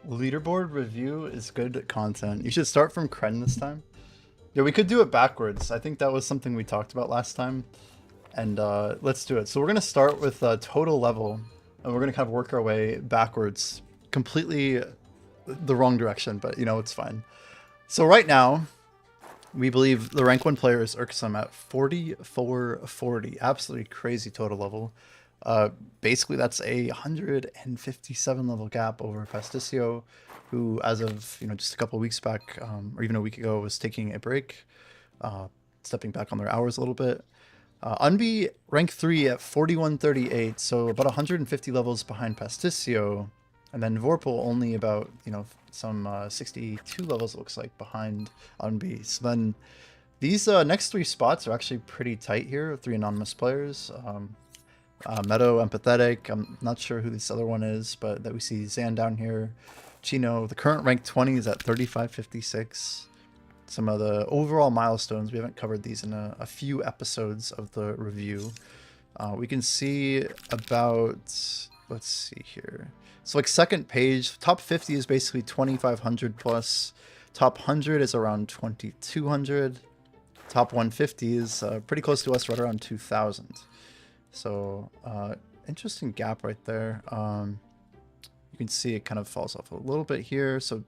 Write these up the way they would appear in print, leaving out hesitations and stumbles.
Leaderboard review is good content. You should start from Kren this time. Yeah, we could do it backwards. I think that was something we talked about last time. And let's do it. So we're going to start with total level. And we're going to kind of work our way backwards. Completely the wrong direction, but you know, it's fine. So right now, we believe the rank 1 player is Urksum at 4440. Absolutely crazy total level. Basically, that's a 157 level gap over Pasticcio, who, as of just a couple of weeks back, or even a week ago, was taking a break, stepping back on their hours a little bit. Unbe rank 3 at 4138, so about 150 levels behind Pasticcio, and then Vorpal only about some 62 levels, it looks like, behind Unbe. So then these next 3 spots are actually pretty tight here. 3 anonymous players. Meadow, Empathetic, I'm not sure who this other one is, but that we see Zan down here. Chino, the current rank 20 is at 3556. Some of the overall milestones, we haven't covered these in a few episodes of the review. We can see about, let's see here. So like second page, top 50 is basically 2500 plus. Top 100 is around 2200. Top 150 is pretty close to us, right around 2000. So interesting gap right there. You can see it kind of falls off a little bit here. So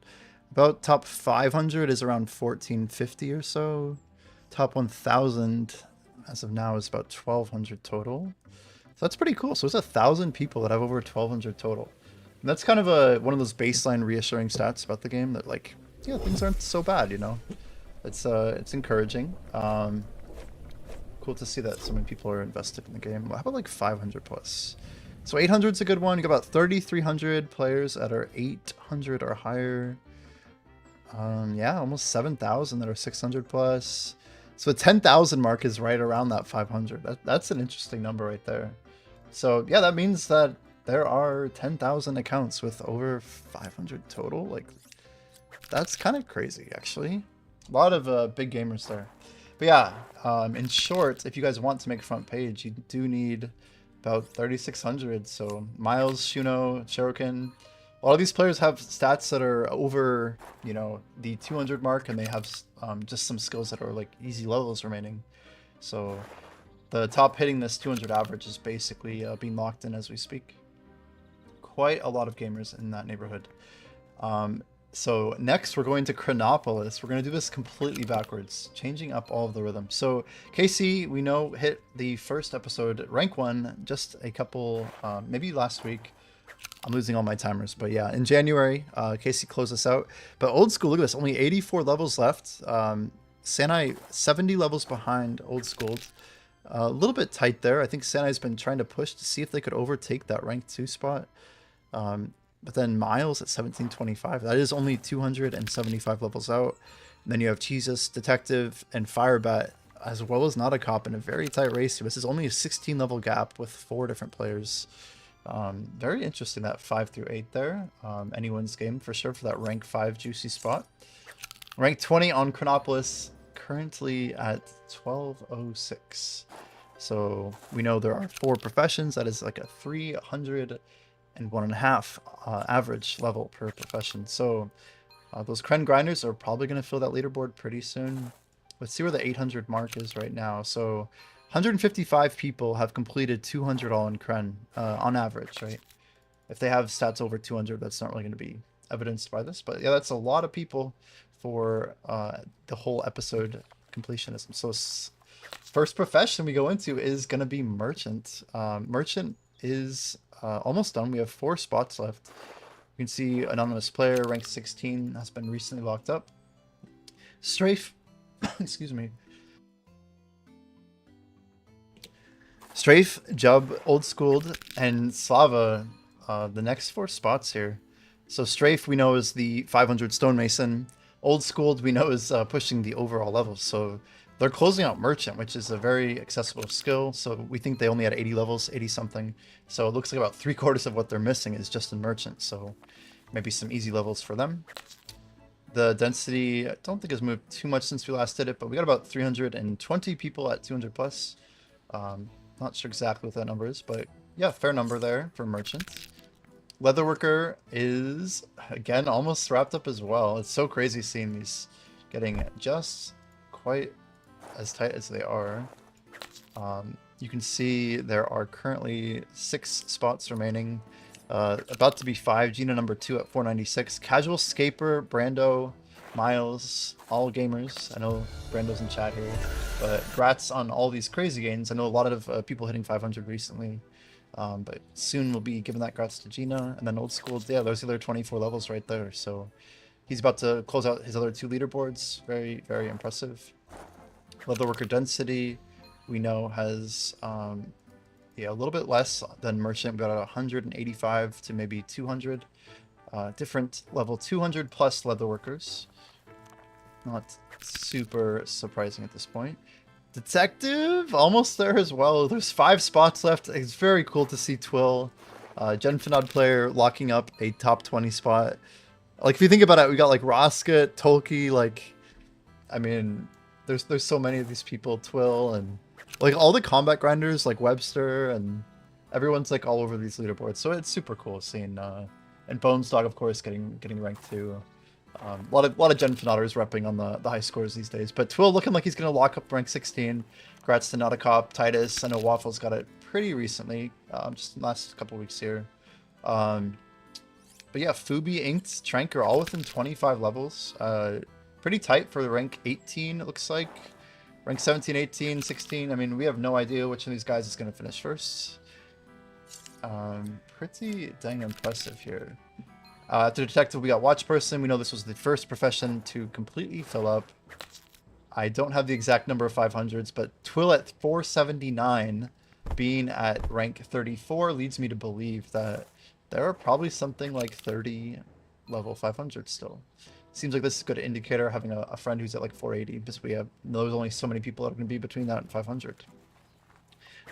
about top 500 is around 1450 or so. Top 1000 as of now is about 1200 total. So that's pretty cool. So there's 1,000 people that have over 1200 total. And that's kind of one of those baseline reassuring stats about the game that, like, yeah, things aren't so bad, you know. It's encouraging. Cool to see that so many people are invested in the game. Well, how about like 500 plus? So 800 is a good one. You got about 3,300 players that are 800 or higher. Yeah, almost 7,000 that are 600 plus. So the 10,000 mark is right around that 500. That's an interesting number right there. So yeah, that means that there are 10,000 accounts with over 500 total. Like, that's kind of crazy, actually. A lot of big gamers there. But yeah, in short, if you guys want to make a front page, you do need about 3,600. So Miles, Shuno, Shirokin, a lot of these players have stats that are over, the 200 mark, and they have just some skills that are like easy levels remaining. So the top hitting this 200 average is basically being locked in as we speak. Quite a lot of gamers in that neighborhood. So next we're going to Chronopolis. We're going to do this completely backwards, changing up all of the rhythm. So KC, we know, hit the first episode, rank 1, just a couple, maybe last week. I'm losing all my timers, but yeah, in January, KC closed us out. But Old School, look at this, only 84 levels left. Sanai 70 levels behind Old School. A little bit tight there. I think Sanai's been trying to push to see if they could overtake that rank 2 spot. But then Miles at 1725. That is only 275 levels out. And then you have Jesus, Detective, and Firebat, as well as Not a Cop in a very tight race. This is only a 16 level gap with 4 different players. Very interesting, that 5 through 8 there. Anyone's game for sure for that rank 5 juicy spot. Rank 20 on Chronopolis, currently at 1206. So we know there are 4 professions. That is like a 301.5 average level per profession. So those Kren grinders are probably going to fill that leaderboard pretty soon. Let's see where the 800 mark is right now. So 155 people have completed 200 all in Kren on average, right? If they have stats over 200, that's not really going to be evidenced by this. But yeah, that's a lot of people for the whole episode completionism. So first profession we go into is going to be Merchant. Merchant is almost done. We have 4 spots left. You can see anonymous player, rank 16, has been recently locked up. Strafe, excuse me. Strafe, Jub, Old Schooled, and Slava, the next 4 spots here. So Strafe we know is the 500 stonemason. Old Schooled we know is pushing the overall level. So they're closing out Merchant, which is a very accessible skill. So we think they only had 80 levels, 80 something. So it looks like about 3/4 of what they're missing is just in Merchant. So maybe some easy levels for them. The density, I don't think has moved too much since we last did it, but we got about 320 people at 200 plus. Not sure exactly what that number is, but yeah, fair number there for Merchant. Leatherworker is, again, almost wrapped up as well. It's so crazy seeing these getting just quite as tight as they are. You can see there are currently 6 spots remaining. About to be 5. Gina number 2 at 496. Casual Scaper, Brando, Miles, all gamers. I know Brando's in chat here, but congrats on all these crazy gains. I know a lot of people hitting 500 recently, but soon we'll be giving that congrats to Gina. And then Old School, yeah, those other 24 levels right there. So he's about to close out his other 2 leaderboards. Very, very impressive. Leatherworker Density, we know, has yeah, a little bit less than Merchant. We got 185 to maybe 200. Different level 200 plus Leatherworkers. Not super surprising at this point. Detective, almost there as well. There's 5 spots left. It's very cool to see Twill, Genfinod player, locking up a top 20 spot. Like, if you think about it, we got like Rosket, Tolkien, like, I mean, there's so many of these people, Twill, and like all the combat grinders like Webster, and everyone's like all over these leaderboards. So it's super cool seeing and Bones Dog, of course, getting ranked too. A lot of Genfinodders repping on the high scores these days. But Twill looking like he's gonna lock up rank 16. Congrats to Nauticop, Titus. I know Waffles got it pretty recently, just in the last couple weeks here. But yeah, Fubi, Inked, Tranker, all within 25 levels. Pretty tight for the rank 18, it looks like. Rank 17, 18, 16. I mean, we have no idea which of these guys is going to finish first. Pretty dang impressive here. After Detective, we got Watch Person. We know this was the first profession to completely fill up. I don't have the exact number of 500s, but Twill at 479 being at rank 34 leads me to believe that there are probably something like 30 level 500s still. Seems like this is a good indicator, having a friend who's at like 480, because there's only so many people that are going to be between that and 500.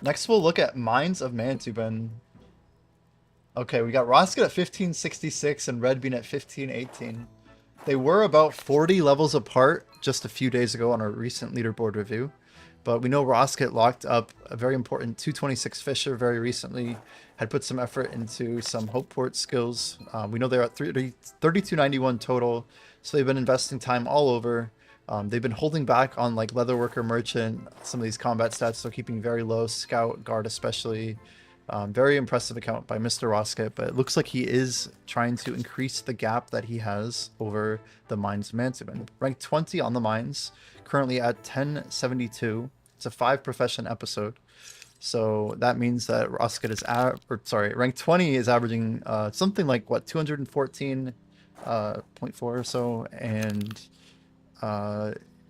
Next, we'll look at Mines of Mantuban. Okay, we got Rosket at 1566 and Red Bean at 1518. They were about 40 levels apart just a few days ago on our recent leaderboard review. But we know Rosket locked up a very important 226 Fisher very recently, had put some effort into some Hopeport skills. We know they're at 3291 total, so they've been investing time all over. They've been holding back on like Leatherworker, Merchant, some of these combat stats they're keeping very low, Scout, Guard especially. Very impressive account by Mr. Rosket, but it looks like he is trying to increase the gap that he has over the Mines of Mantuban. Ranked 20 on the Mines, currently at 1072. It's a 5 profession episode. So that means that Rosket is rank 20 is averaging something like what, 214.4 or so, and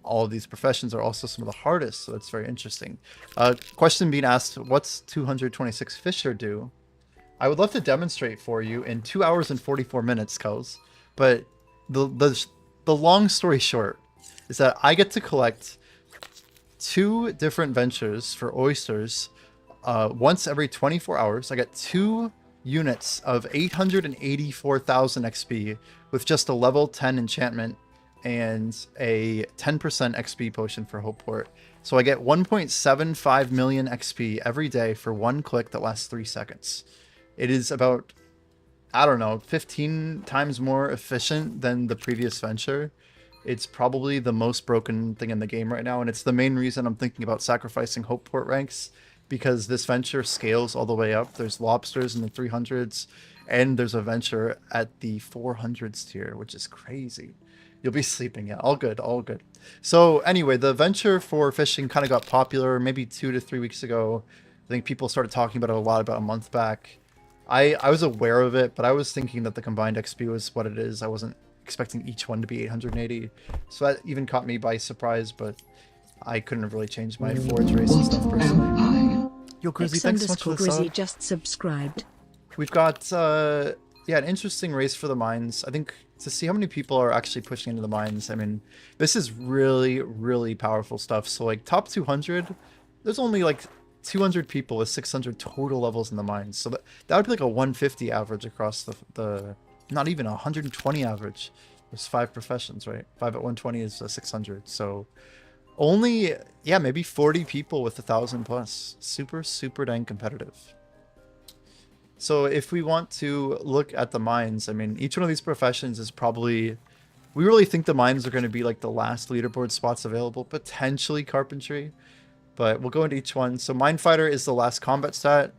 all of these professions are also some of the hardest, so that's very interesting. Question being asked, what's 226 Fisher do? I would love to demonstrate for you in 2 hours and 44 minutes, Kels, but the long story short is that I get to collect 2 different ventures for oysters once every 24 hours. I get 2 units of 884,000 XP with just a level 10 enchantment and a 10% XP potion for Hopeport. So I get 1.75 million XP every day for 1 click that lasts 3 seconds. It is about, I don't know, 15 times more efficient than the previous venture. It's probably the most broken thing in the game right now, and it's the main reason I'm thinking about sacrificing Hopeport ranks, because this venture scales all the way up. There's lobsters in the 300s, and there's a venture at the 400s tier, which is crazy. You'll be sleeping. Yeah, all good, all good. So anyway, the venture for fishing kind of got popular maybe 2 to 3 weeks ago. I think people started talking about it a lot about a month back. I was aware of it, but I was thinking that the combined XP was what it is. I wasn't expecting each one to be 880. So that even caught me by surprise, but I couldn't have really changed my forage race and stuff personally. Yo, Grizzy, thanks so much for the Grizzy sub. just subscribed. We've got, yeah, an interesting race for the mines. I think to see how many people are actually pushing into the mines, I mean, this is really, really powerful stuff. So like top 200, there's only like 200 people with 600 total levels in the mines. So that would be like a 150 average across the not even a 120 average. There's 5 professions, right? 5 at 120 is 600. So only, yeah, maybe 40 people with 1,000 plus. Super, super dang competitive. So if we want to look at the mines, I mean, each one of these professions is probably, we really think the mines are going to be like the last leaderboard spots available, potentially carpentry, but we'll go into each one. So mine fighter is the last combat stat.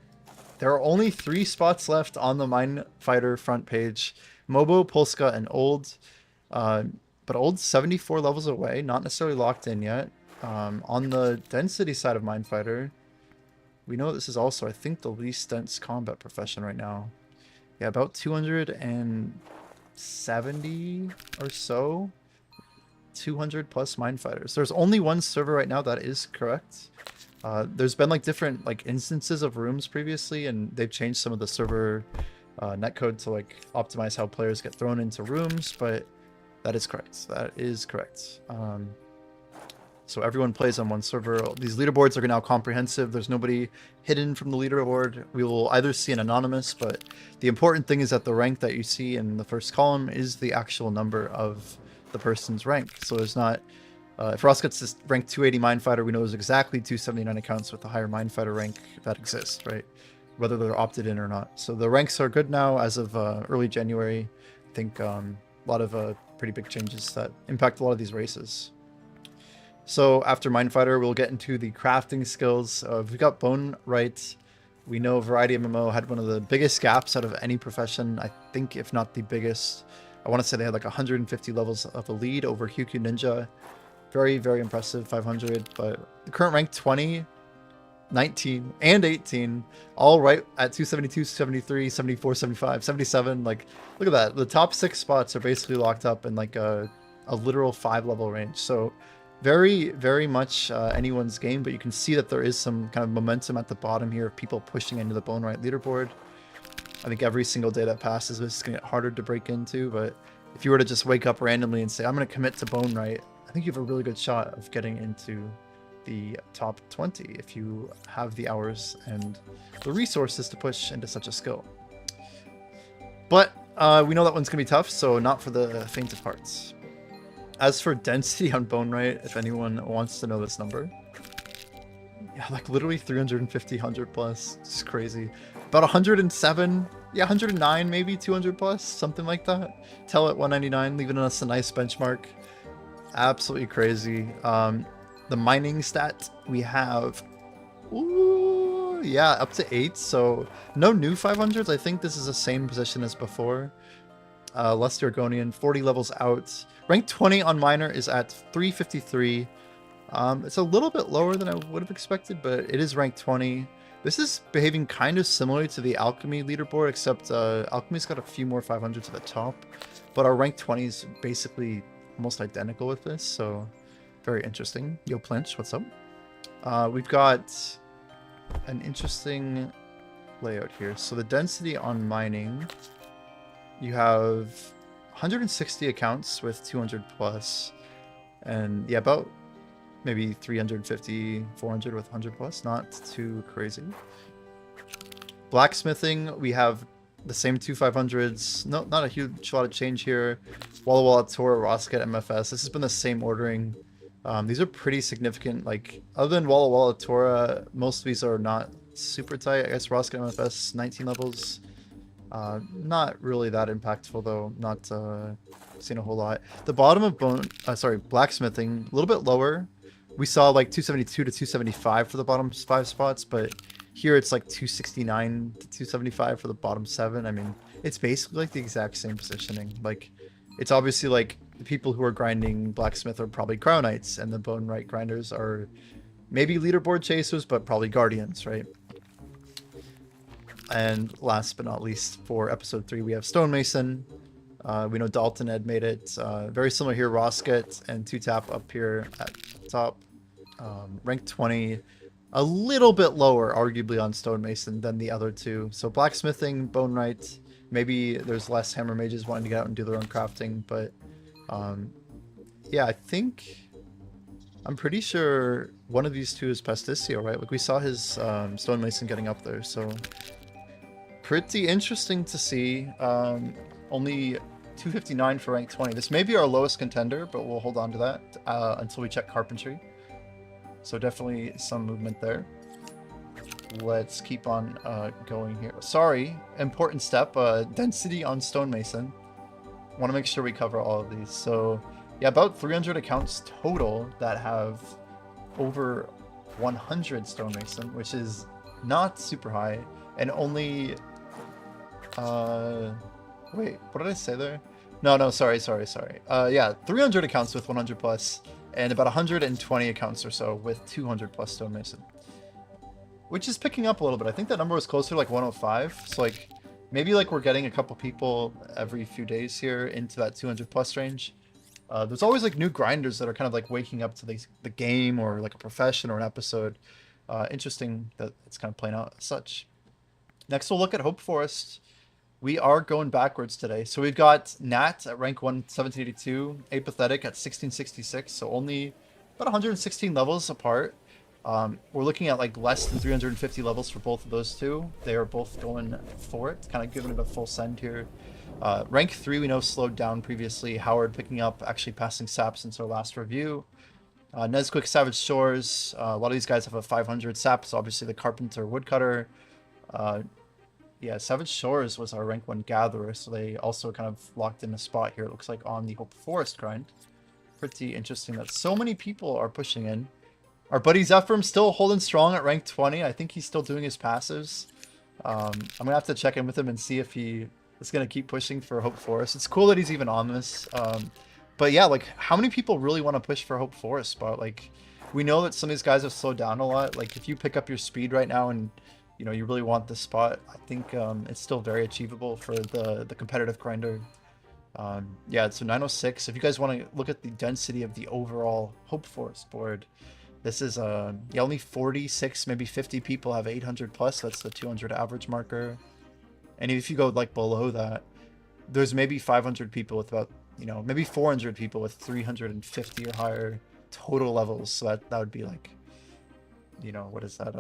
There are only 3 spots left on the mine fighter front page: Mobo, Polska, and Old. But Old's 74 levels away, not necessarily locked in yet. On the density side of mine fighter, we know this is also, I think, the least dense combat profession right now. Yeah, about 270 or so. 200 plus mine fighters. There's only one server right now that is correct. There's been like different like instances of rooms previously, and they've changed some of the server netcode to like optimize how players get thrown into rooms, but that is correct. That is correct. So everyone plays on one server. These leaderboards are now comprehensive. There's nobody hidden from the leaderboard. We will either see an anonymous, but the important thing is that the rank that you see in the first column is the actual number of the person's rank. So there's not, if Ross gets this rank 280 mine fighter, we know there's exactly 279 accounts with the higher mine fighter rank that exists, right? Whether they're opted in or not. So the ranks are good now as of early January. I think a lot of pretty big changes that impact a lot of these races. So after mine fighter, we'll get into the crafting skills. We've got bone right. We know Variety MMO had one of the biggest gaps out of any profession. I think if not the biggest. I want to say they had like 150 levels of a lead over Hyukyu Ninja. Very, very impressive, 500. But the current rank 20, 19, and 18, all right at 272, 73, 74, 75, 77. Like, look at that. The top 6 spots are basically locked up in like a literal 5-level range. So very, very much anyone's game, but you can see that there is some kind of momentum at the bottom here of people pushing into the Bone Right leaderboard. I think every single day that passes, this is going to get harder to break into, but if you were to just wake up randomly and say, I'm going to commit to Bone Right, I think you have a really good shot of getting into the top 20 if you have the hours and the resources to push into such a skill. But we know that one's going to be tough, so not for the faint of hearts. As for density on Bone Right, if anyone wants to know this number, yeah, like literally 350, 100 plus. It's crazy. About 107, yeah, 109, maybe 200 plus, something like that. Tell at 199, leaving us a nice benchmark. Absolutely crazy. The mining stat we have, ooh, yeah, up to 8. So no new 500s. I think this is the same position as before. Lester Argonian, 40 levels out. Rank 20 on miner is at 353. It's a little bit lower than I would have expected, but it is rank 20. This is behaving kind of similarly to the Alchemy leaderboard, except Alchemy's got a few more 500s at the top, but our rank 20 is basically almost identical with this, so very interesting. Yo, Plinch, what's up? We've got an interesting layout here. So the density on mining, you have 160 accounts with 200 plus, and yeah, about maybe 350, 400 with 100 plus. Not too crazy. Blacksmithing, we have the same 2 500s. No, not a huge lot of change here. Walla Walla, Tora, Rosket, MFS. This has been the same ordering. These are pretty significant. Like, other than Walla Walla, Tora, most of these are not super tight. I guess Rosket, MFS, 19 levels. Not really that impactful though. Not seen a whole lot. The bottom of blacksmithing, a little bit lower. We saw like 272 to 275 for the bottom 5 spots, but here it's like 269 to 275 for the bottom 7. I mean, it's basically like the exact same positioning. Like, it's obviously like the people who are grinding blacksmith are probably Crown Knights, and the Bone Right grinders are maybe leaderboard chasers, but probably guardians, right? And last but not least, for episode 3, we have Stonemason. We know Dalton Ed made it. Very similar here, Rosket and 2-Tap up here at the top. Rank 20, a little bit lower, arguably, on Stonemason than the other two. So blacksmithing, Bone Right, maybe there's less hammer mages wanting to get out and do their own crafting, but yeah, I think, I'm pretty sure one of these two is Pasticio, right? Like, we saw his Stonemason getting up there, so pretty interesting to see. Only 259 for rank 20. This may be our lowest contender, but we'll hold on to that until we check carpentry. So definitely some movement there. let's keep on going here. Sorry, important step, density on stonemason. Want to make sure we cover all of these. So yeah, about 300 accounts total that have over 100 stonemason, which is not super high, and only wait, what did I say there? No, sorry. Yeah, 300 accounts with 100 plus, and about 120 accounts or so with 200 plus stonemason, which is picking up a little bit. I think that number was closer to like 105, so like maybe like we're getting a couple people every few days here into that 200 plus range. There's always like new grinders that are kind of like waking up to the game or like a profession or an episode. Interesting that it's kind of playing out as such. Next, we'll look at Hope Forest. We are going backwards today. So we've got Nat at rank 1, 1782, Apathetic at 1666, so only about 116 levels apart. We're looking at like less than 350 levels for both of those two. They are both going for it, kind of giving it a full send here. Rank 3 we know slowed down previously. Howard picking up, actually passing Sap since our last review. Nesquik, Savage Shores, a lot of these guys have a 500 Sap, so obviously the Carpenter, Woodcutter. Yeah, Savage Shores was our rank 1 Gatherer, so they also kind of locked in a spot here, it looks like, on the Hope Forest grind. Pretty interesting that so many people are pushing in. Our buddy Zephyr's still holding strong at rank 20. I think he's still doing his passives. I'm going to have to check in with him and see if he is going to keep pushing for Hope Forest. It's cool that he's even on this. But yeah, like, how many people really want to push for Hope Forest spot? Like, we know that some of these guys have slowed down a lot. Like, if you pick up your speed right now and, you know, you really want this spot, I think it's still very achievable for the competitive grinder. Yeah, so 906. If you guys want to look at the density of the overall Hope Forest board, this is yeah, only 46, maybe 50 people have 800 plus. That's the 200 average marker. And if you go like below that, there's maybe 500 people with about, you know, maybe 400 people with 350 or higher total levels. So that would be like, you know, what is that?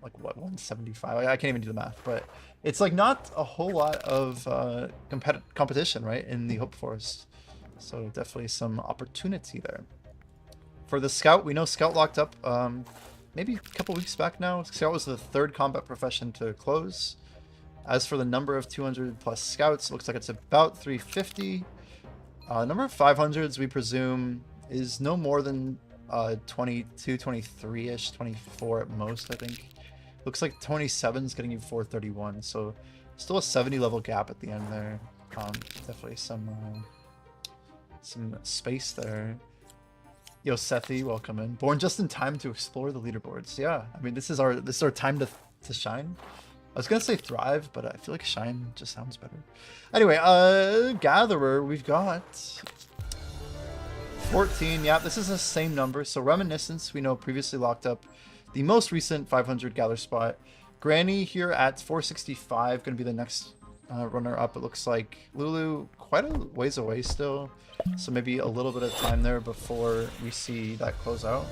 Like what, 175? I can't even do the math, but it's like not a whole lot of competition, right, in the Hope Forest. So definitely some opportunity there. For the Scout, we know Scout locked up maybe a couple weeks back now. Scout was the 3rd combat profession to close. As for the number of 200 plus Scouts, it looks like it's about 350. Number of 500s, we presume, is no more than 22, 23-ish, 24 at most, I think. Looks like 27 is getting you 431, so still a 70 level gap at the end there. Definitely some space there. Yo, Sethi, welcome in. Born just in time to explore the leaderboards. Yeah, I mean, this is our time to shine. I was gonna say thrive, but I feel like shine just sounds better. Anyway, Gatherer, we've got 14. Yeah, this is the same number. So Reminiscence, we know previously locked up the most recent 500 Gather spot. Granny here at 465, gonna be the next runner up. It looks like Lulu quite a ways away still, so maybe a little bit of time there before we see that close out.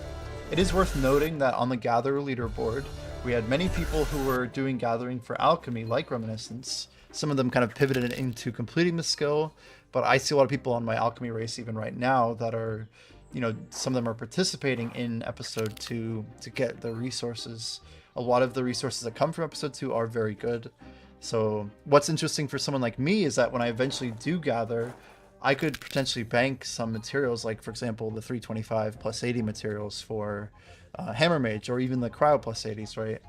It is worth noting that on the Gatherer leaderboard, we had many people who were doing gathering for alchemy, like Reminiscence. Some of them kind of pivoted into completing the skill, but I see a lot of people on my alchemy race even right now that are, you know, some of them are participating in episode 2 to get the resources. A lot of the resources that come from episode 2 are very good. So what's interesting for someone like me is that when I eventually do gather, I could potentially bank some materials, like for example the 325 plus 80 materials for Hammer Mage, or even the Cryo plus 80s, right?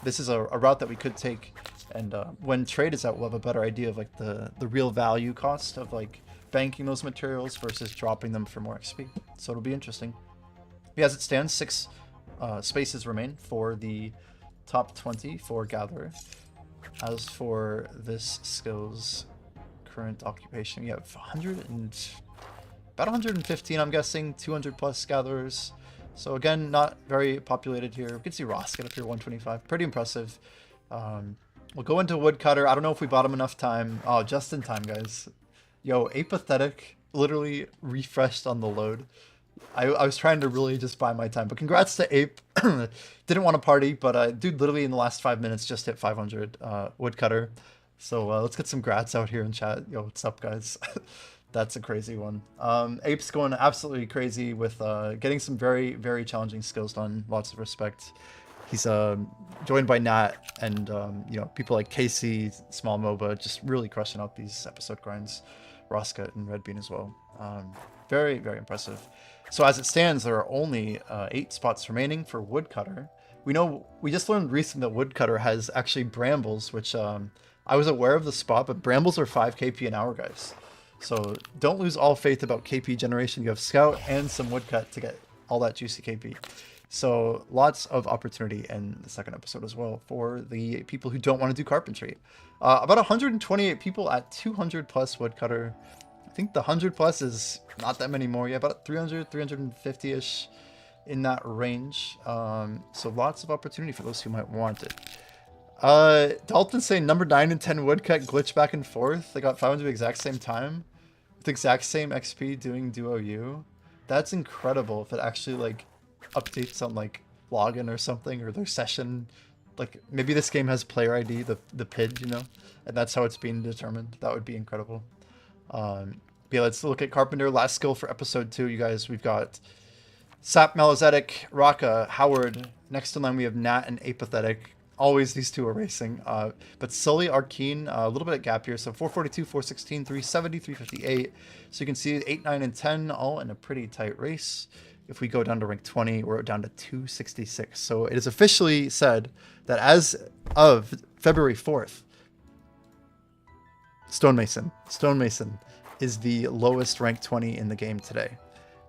This is a route that we could take, and when trade is out, we'll have a better idea of like the real value cost of like banking those materials versus dropping them for more XP. So it'll be interesting. As it stands, 6 spaces remain for the top 20 for Gatherer. As for this skill's current occupation, we have about 115, I'm guessing, 200 plus Gatherers. So again, not very populated here. We can see Ross get up here, 125. Pretty impressive. We'll go into Woodcutter. I don't know if we bought him enough time. Oh, just in time, guys. Yo, Apathetic literally refreshed on the load. I was trying to really just buy my time, but congrats to Ape. Didn't want to party, but dude literally in the last 5 minutes just hit 500 Woodcutter. So let's get some grats out here in chat. Yo, what's up, guys? That's a crazy one. Ape's going absolutely crazy with getting some very, very challenging skills done. Lots of respect. He's joined by Nat and you know, people like Casey, Small MOBA, just really crushing out these episode grinds. Roscat and Red Bean as well. Very, very impressive. So as it stands, there are only 8 spots remaining for Woodcutter. We just learned recently that Woodcutter has actually Brambles, which I was aware of the spot, but Brambles are 5 KP an hour, guys. So don't lose all faith about KP generation. You have Scout and some Woodcut to get all that juicy KP. So lots of opportunity in the second episode as well for the people who don't want to do carpentry. About 128 people at 200 plus Woodcutter. I think the 100 plus is not that many more. Yeah, about 300, 350-ish in that range. So lots of opportunity for those who might want it. Dalton saying number 9 and 10 Woodcut glitch back and forth. They got 500 exact same time with exact same XP doing Duo U. That's incredible if it actually like updates on like login or something, or their session. Like maybe this game has player ID, the PID, you know, and that's how it's being determined. That would be incredible. Yeah, let's look at Carpenter. Last skill for episode 2, you guys. We've got Sap, Melizetic, Raka, Howard. Next in line we have Nat and Apathetic. Always these two are racing. But Sully, Arkeen, a little bit of gap here. So 442, 416, 370, 358. So you can see 8, 9, and 10 all in a pretty tight race. If we go down to rank 20, we're down to 266. So it is officially said that as of February 4th, Stonemason is the lowest rank 20 in the game today.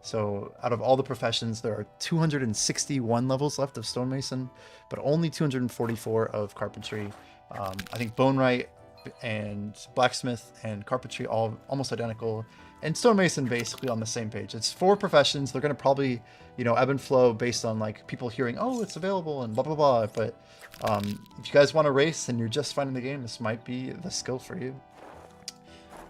So out of all the professions, there are 261 levels left of Stonemason, but only 244 of Carpentry. I think Bonewright and Blacksmith and Carpentry all almost identical, and Stonemason basically on the same page. It's 4 professions. They're going to probably, you know, ebb and flow based on like people hearing, oh, it's available and blah, blah, blah. But if you guys want to race and you're just finding the game, this might be the skill for you.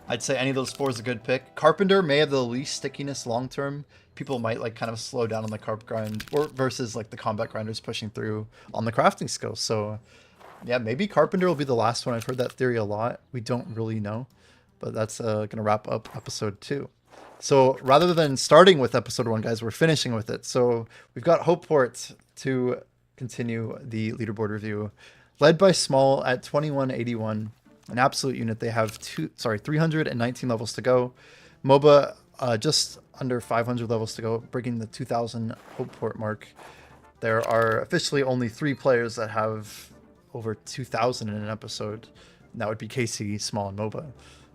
I'd say any of those 4 is a good pick. Carpenter may have the least stickiness long term. People might like kind of slow down on the carp grind, or versus like the combat grinders pushing through on the crafting skills. So yeah, maybe Carpenter will be the last one. I've heard that theory a lot. We don't really know, but that's gonna wrap up episode 2. So rather than starting with episode 1, guys, we're finishing with it. So we've got Hopeport to continue the leaderboard review, led by Small at 2181. An absolute unit. They have 319 levels to go. MOBA just under 500 levels to go, bringing the 2000 Hopeport mark. There are officially only 3 players that have over 2000 in an episode. And that would be KC, Small, and MOBA.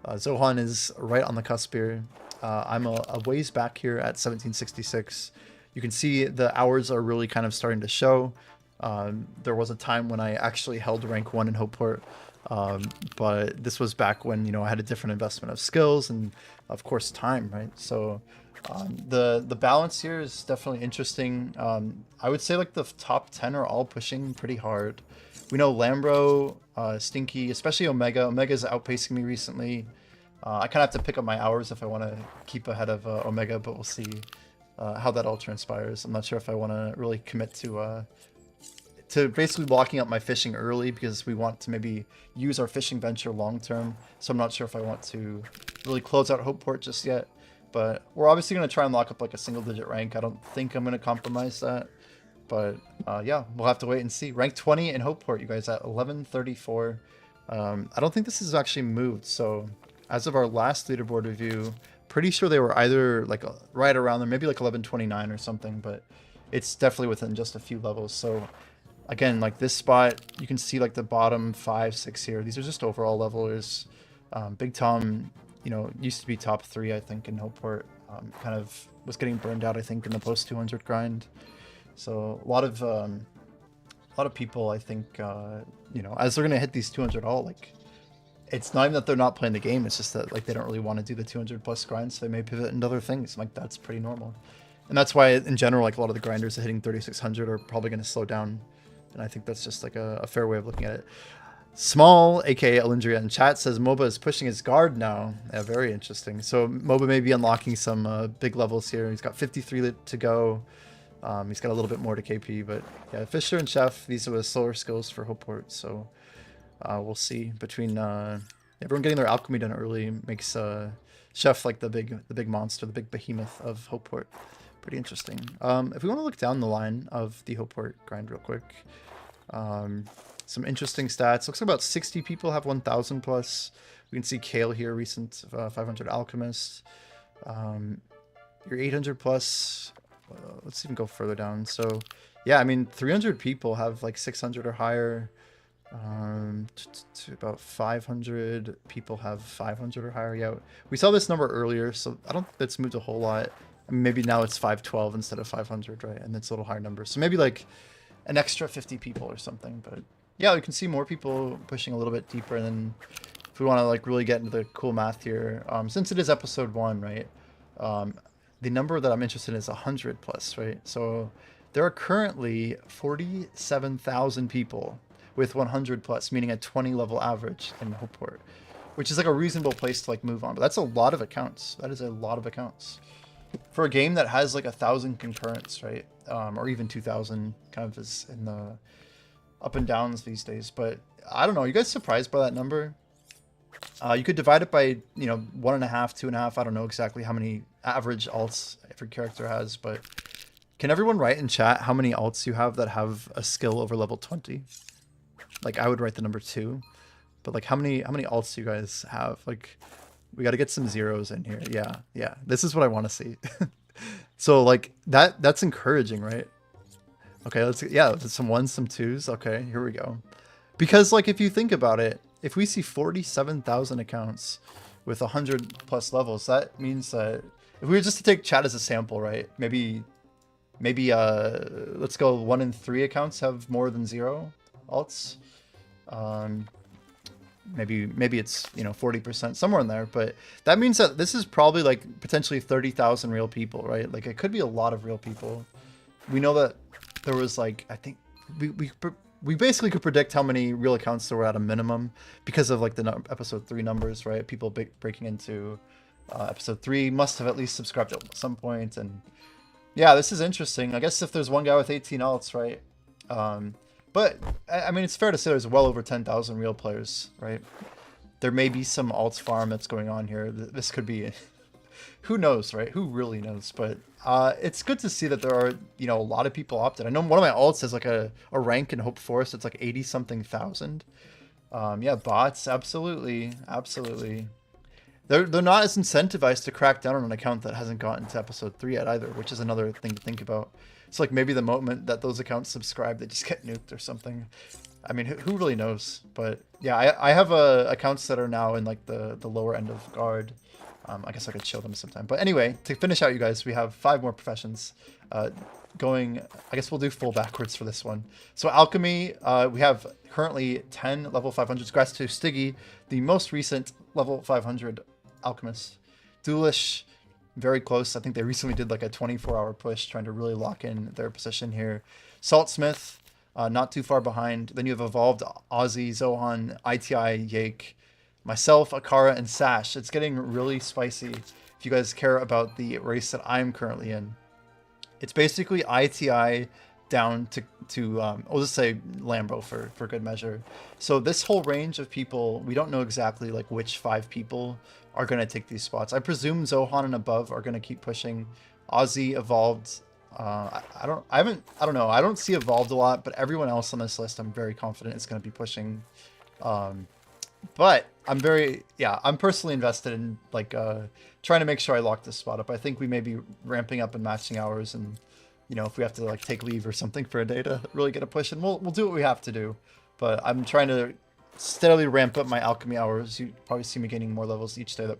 Zohan is right on the cusp here. I'm a ways back here at 1766. You can see the hours are really kind of starting to show. There was a time when I actually held rank 1 in Hopeport. But this was back when, you know, I had a different investment of skills and of course time, right? So the balance here is definitely interesting. I would say like the top 10 are all pushing pretty hard. We know Lambro, Stinky, especially Omega. Omega's outpacing me recently. I kind of have to pick up my hours if I want to keep ahead of Omega, but we'll see how that all transpires. I'm not sure if I want to really commit to basically locking up my fishing early, because we want to maybe use our fishing venture long term. So I'm not sure if I want to really close out Hopeport just yet, but we're obviously going to try and lock up like a single digit rank. I don't think I'm going to compromise that, but yeah, we'll have to wait and see. Rank 20 in Hopeport, you guys, at 1134. I don't think this has actually moved. So as of our last leaderboard review, pretty sure they were either like right around there, maybe like 1129 or something, but it's definitely within just a few levels. So again, like this spot, you can see like the bottom 5, 6 here. These are just overall levelers. Big Tom, you know, used to be top 3, I think, in Hopeport. Kind of was getting burned out, I think, in the post 200 grind. So a lot of people, I think, you know, as they're gonna hit these 200 all, like, it's not even that they're not playing the game. It's just that like they don't really want to do the 200 plus grind, so they may pivot into other things. Like that's pretty normal, and that's why in general, like a lot of the grinders that hitting 3600 are probably going to slow down. And I think that's just like a fair way of looking at it. Small, aka Alindria in chat, says MOBA is pushing his guard now. Yeah, very interesting. So MOBA may be unlocking some big levels here. He's got 53 to go. He's got a little bit more to KP, but yeah, Fisher and Chef, these are the slower skills for Hopeport. So we'll see. Between everyone getting their alchemy done early makes Chef like the big monster, the big behemoth of Hopeport. Pretty interesting. If we want to look down the line of the Hopeport grind real quick, some interesting stats. Looks like about 60 people have 1,000 plus. We can see Kale here, recent 500 Alchemist. Your 800 plus. Let's even go further down. So, yeah, I mean, 300 people have like 600 or higher. About 500 people have 500 or higher. Yeah, we saw this number earlier, so I don't think that's moved a whole lot. I mean, maybe now it's 512 instead of 500, right? And it's a little higher number. So maybe like an extra 50 people or something. But yeah, we can see more people pushing a little bit deeper. And then if we want to like really get into the cool math here, since it is episode 1, right? The number that I'm interested in is 100 plus, right? So there are currently 47,000 people with 100 plus, meaning a 20 level average in Hopeport, which is like a reasonable place to like move on. But that's a lot of accounts. That is a lot of accounts for a game that has like 1,000 concurrents, right? Or even 2,000, kind of is in the up and downs these days. But I don't know. Are you guys surprised by that number? You could divide it by, you know, 1.5, 2.5. I don't know exactly how many average alts every character has, but can everyone write in chat how many alts you have that have a skill over level 20? Like, I would write the number 2, but like how many alts do you guys have? Like, we got to get some zeros in here. Yeah, this is what I want to see. So like that's encouraging, right? Okay, let's some 1s, some 2s. Okay, here we go. Because like if you think about it, if we see 47,000 accounts with 100 plus levels, that means that if we were just to take chat as a sample, right? Maybe let's go 1 in 3 accounts have more than 0 alts. Maybe it's, you know, 40%, somewhere in there, but that means that this is probably like potentially 30,000 real people, right? Like it could be a lot of real people. We know that there was like, I think we basically could predict how many real accounts there were at a minimum because of like the episode 3 numbers, right? People breaking into episode 3 must have at least subscribed at some point. And yeah, this is interesting. I guess if there's one guy with 18 alts, right? But I mean, it's fair to say there's well over 10,000 real players, right? There may be some alts farm that's going on here. This could be, who knows, right? Who really knows? But it's good to see that there are, you know, a lot of people opted. I know one of my alts has like a rank in Hope Forest. It's like 80 something thousand. Yeah, bots, absolutely. They're not as incentivized to crack down on an account that hasn't gotten to episode 3 yet either, which is another thing to think about. It's like maybe the moment that those accounts subscribe, they just get nuked or something. I mean, who really knows? But yeah, I have accounts that are now in like the lower end of guard. I guess I could show them sometime. But anyway, to finish out, you guys, we have 5 more professions going. I guess we'll do full backwards for this one. So alchemy, we have currently 10 level 500s. Congrats to Stiggy, the most recent level 500 alchemist. Duelish, very close. I think they recently did like a 24-hour push trying to really lock in their position here. Saltsmith, not too far behind. Then you have Evolved, Ozzy, Zohan, ITI, Yake, myself, Akara, and Sash. It's getting really spicy if you guys care about the race that I'm currently in. It's basically ITI down to I'll just say Lambo for good measure. So this whole range of people, we don't know exactly like which 5 people are going to take these spots. I presume Zohan and above are going to keep pushing. Ozzy, Evolved, I don't know. I don't see Evolved a lot, but everyone else on this list I'm very confident is going to be pushing. But I'm personally invested in like trying to make sure I lock this spot up. I think we may be ramping up and matching hours, and you know, if we have to like take leave or something for a day to really get a push, and we'll do what we have to do. But I'm trying to steadily ramp up my alchemy hours. You probably see me gaining more levels each day that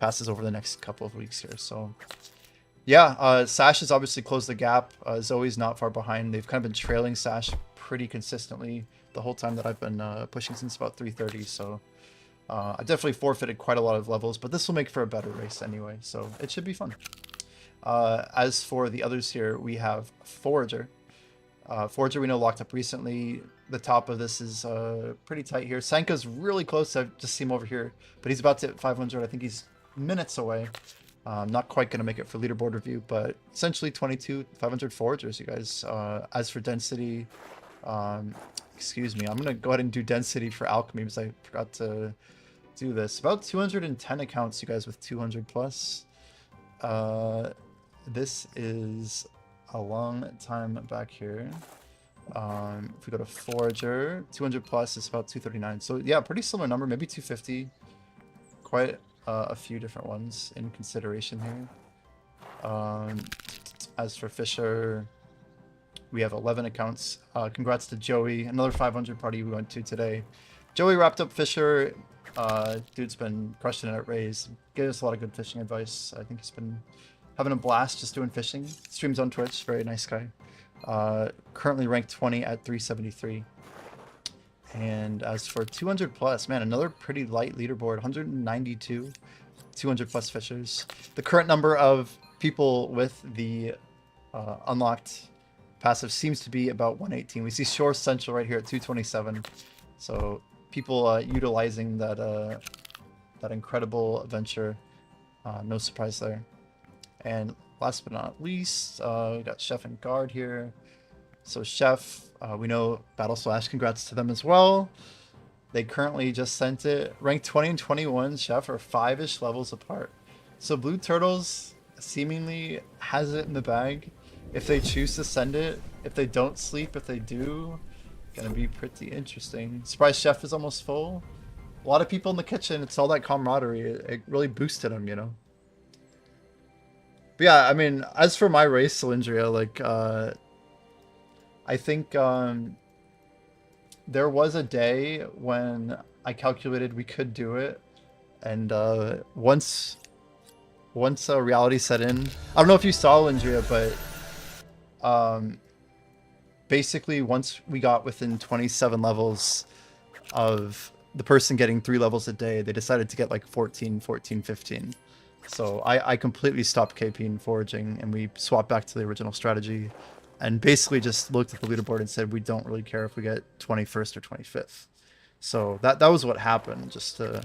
passes over the next couple of weeks here. So yeah, Sash has obviously closed the gap. Zoe's not far behind. They've kind of been trailing Sash pretty consistently the whole time that I've been pushing since about 3:30. So I definitely forfeited quite a lot of levels, but this will make for a better race anyway. So it should be fun. As for the others here, we have Forager. Forager we know locked up recently. The top of this is pretty tight here. Sanka's really close. I just see him over here, but he's about to hit 500. I think he's minutes away. Not quite going to make it for leaderboard review, but essentially 500 Foragers, you guys. As for density, excuse me, I'm going to go ahead and do density for alchemy because I forgot to do this. About 210 accounts, you guys, with 200 plus. this is a long time back here. If we go to Forager, 200 plus is about 239. So yeah, pretty similar number, maybe 250. Quite a few different ones in consideration here. As for Fisher, we have 11 accounts. Congrats to Joey, another 500 party we went to today. Joey wrapped up Fisher. Dude's been crushing it at Rays. Gave us a lot of good fishing advice. I think he's been having a blast just doing fishing. Streams on Twitch. Very nice guy. Currently ranked 20 at 373. And as for 200 plus, man, another pretty light leaderboard. 192, 200 plus fishers. The current number of people with the unlocked passive seems to be about 118. We see Shore Central right here at 227. So people utilizing that that incredible adventure. No surprise there. And last but not least, we got Chef and Guard here. So Chef, we know Battle Slash, congrats to them as well. They currently just sent it. Ranked 20 and 21, Chef are 5-ish levels apart. So Blue Turtles seemingly has it in the bag. If they choose to send it, if they don't sleep, if they do, gonna be pretty interesting. Surprise Chef is almost full. A lot of people in the kitchen, it's all that camaraderie. It really boosted him, you know? But yeah, I mean, as for my race, Cylindria, like, I think there was a day when I calculated we could do it, and once reality set in, I don't know if you saw Cylindria, but basically once we got within 27 levels of the person getting 3 levels a day, they decided to get like 14, 15. So I completely stopped KPing foraging, and we swapped back to the original strategy. And basically just looked at the leaderboard and said, we don't really care if we get 21st or 25th. So that was what happened, just to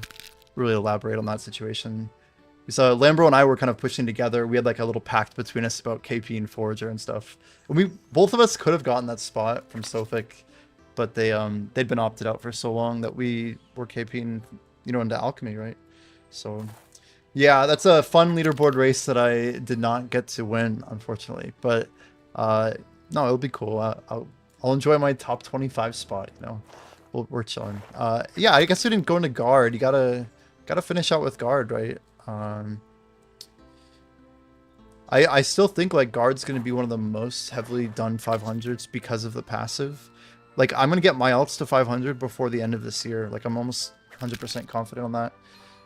really elaborate on that situation. So Lambro and I were kind of pushing together. We had like a little pact between us about KP and Forager and stuff. And both of us could have gotten that spot from Sophic, but they'd been opted out for so long that we were KPing, you know, into Alchemy, right? So yeah, that's a fun leaderboard race that I did not get to win, unfortunately. But no, it'll be cool. I'll enjoy my top 25 spot, you know. We're chilling. Yeah, I guess we didn't go into Guard. You gotta finish out with Guard, right? I still think like Guard's gonna be one of the most heavily done 500s because of the passive. Like, I'm gonna get my alts to 500 before the end of this year. Like, I'm almost 100% confident on that.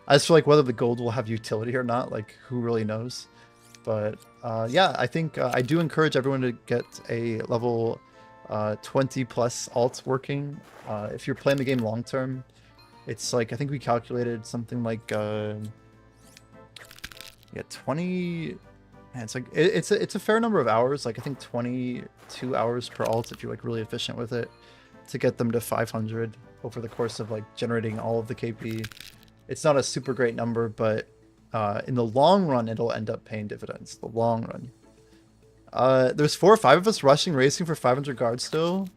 As for like whether the gold will have utility or not, like, who really knows? But yeah, I think I do encourage everyone to get a level 20 plus alts working. If you're playing the game long term, it's like, I think we calculated something like yeah, 20. Man, it's like it's a fair number of hours. Like, I think 22 hours per alt if you're like really efficient with it, to get them to 500 over the course of like generating all of the KP. It's not a super great number, but in the long run, it'll end up paying dividends. The long run. There's 4 or 5 of us rushing racing for 500 guards still.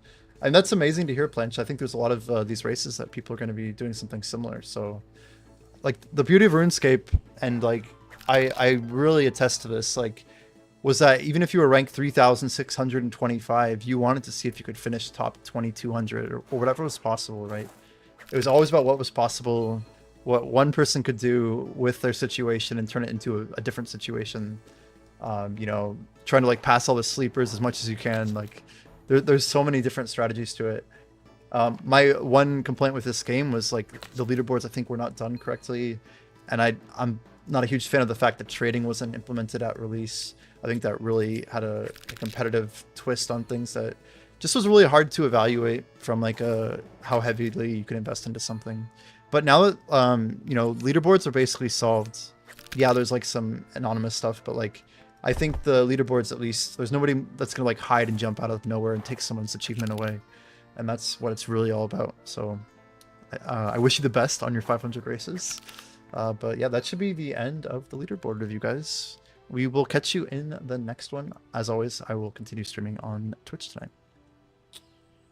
And that's amazing to hear, Planch. I think there's a lot of these races that people are going to be doing something similar. So, like, the beauty of RuneScape, and like, I really attest to this, like, was that even if you were ranked 3,625, you wanted to see if you could finish top 2,200 or whatever was possible, right? It was always about what was possible, what one person could do with their situation and turn it into a different situation. You know, trying to like pass all the sleepers as much as you can. Like, there's so many different strategies to it. My one complaint with this game was like the leaderboards, I think, were not done correctly, and I'm not a huge fan of the fact that trading wasn't implemented at release. I think that really had a competitive twist on things that just was really hard to evaluate from like how heavily you can invest into something. But now that you know, leaderboards are basically solved. Yeah, there's like some anonymous stuff, but like, I think the leaderboards, at least, there's nobody that's gonna like hide and jump out of nowhere and take someone's achievement away, and that's what it's really all about. So I wish you the best on your 500 races. But yeah, that should be the end of the leaderboard review, guys. We will catch you in the next one. As always, I will continue streaming on Twitch tonight.